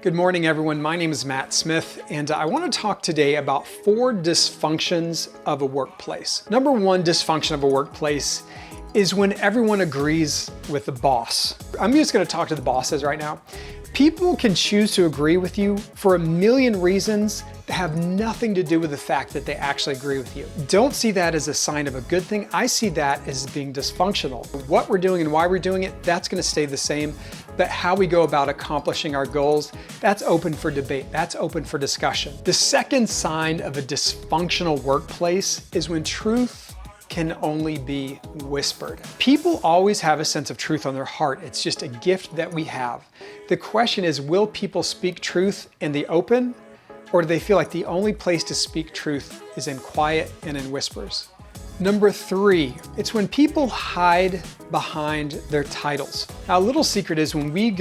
Good morning, everyone. My name is Matt Smith, and I want to talk today about 4 dysfunctions of a workplace. Number 1 dysfunction of a workplace is when everyone agrees with the boss. I'm just going to talk to the bosses right now. People can choose to agree with you for a million reasons that have nothing to do with the fact that they actually agree with you. Don't see that as a sign of a good thing. I see that as being dysfunctional. What we're doing and why we're doing it, that's going to stay the same. But how we go about accomplishing our goals, that's open for debate. That's open for discussion. The second sign of a dysfunctional workplace is when truth can only be whispered. People always have a sense of truth on their heart. It's just a gift that we have. The question is, will people speak truth in the open, or do they feel like the only place to speak truth is in quiet and in whispers? Number 3, it's when people hide behind their titles. Now, a little secret is when we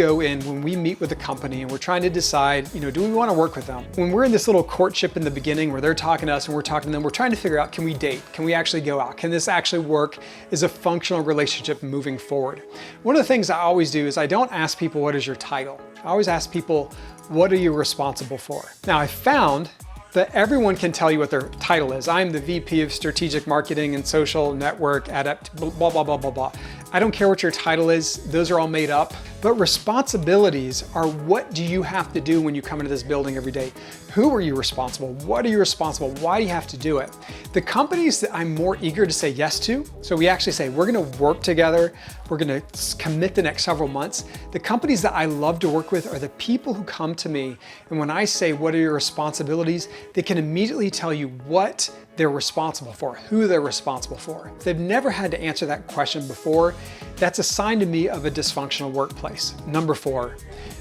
meet with a company and we're trying to decide, do we want to work with them? When we're in this little courtship in the beginning where they're talking to us and we're talking to them, we're trying to figure out, can we date? Can we actually go out? Can this actually work as a functional relationship moving forward? One of the things I always do is I don't ask people, what is your title? I always ask people, what are you responsible for? Now, I found that everyone can tell you what their title is. I'm the VP of Strategic Marketing and Social Network blah, blah, blah, blah, blah. I don't care what your title is. Those are all made up. But responsibilities are, what do you have to do when you come into this building every day? Who are you responsible? What are you responsible? Why do you have to do it? The companies that I'm more eager to say yes to, so we actually say, we're gonna work together, we're gonna commit the next several months. The companies that I love to work with are the people who come to me, and when I say, what are your responsibilities? They can immediately tell you what they're responsible for, who they're responsible for. If they've never had to answer that question before, that's a sign to me of a dysfunctional workplace. Number 4,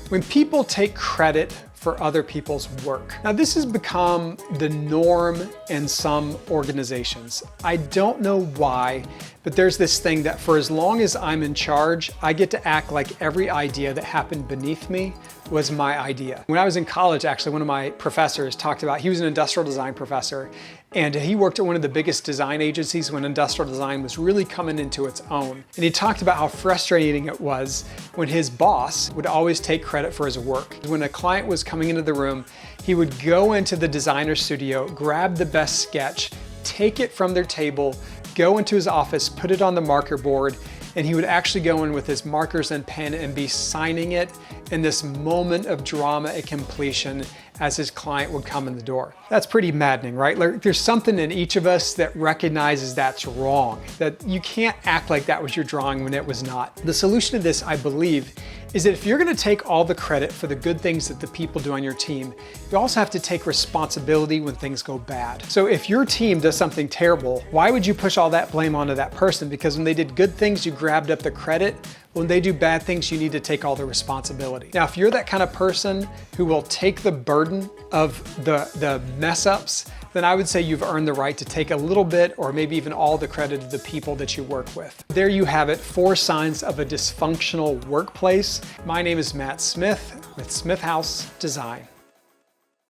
when people take credit for other people's work. Now, this has become the norm in some organizations. I don't know why, but there's this thing that for as long as I'm in charge, I get to act like every idea that happened beneath me was my idea. When I was in college, actually, one of my professors talked about, he was an industrial design professor, and he worked at one of the biggest design agencies when industrial design was really coming into its own. And he talked about how frustrating it was when his boss would always take credit for his work. When a client was coming into the room, he would go into the designer studio, grab the best sketch, take it from their table, go into his office, put it on the marker board, and he would actually go in with his markers and pen and be signing it in this moment of drama at completion as his client would come in the door. That's pretty maddening, right? There's something in each of us that recognizes that's wrong, that you can't act like that was your drawing when it was not. The solution to this, I believe, is that if you're gonna take all the credit for the good things that the people do on your team, you also have to take responsibility when things go bad. So if your team does something terrible, why would you push all that blame onto that person? Because when they did good things, you grabbed up the credit. When they do bad things, you need to take all the responsibility. Now, if you're that kind of person who will take the burden of the mess ups, then I would say you've earned the right to take a little bit or maybe even all the credit of the people that you work with. There you have it, 4 signs of a dysfunctional workplace. My name is Matt Smith with Smith House Design.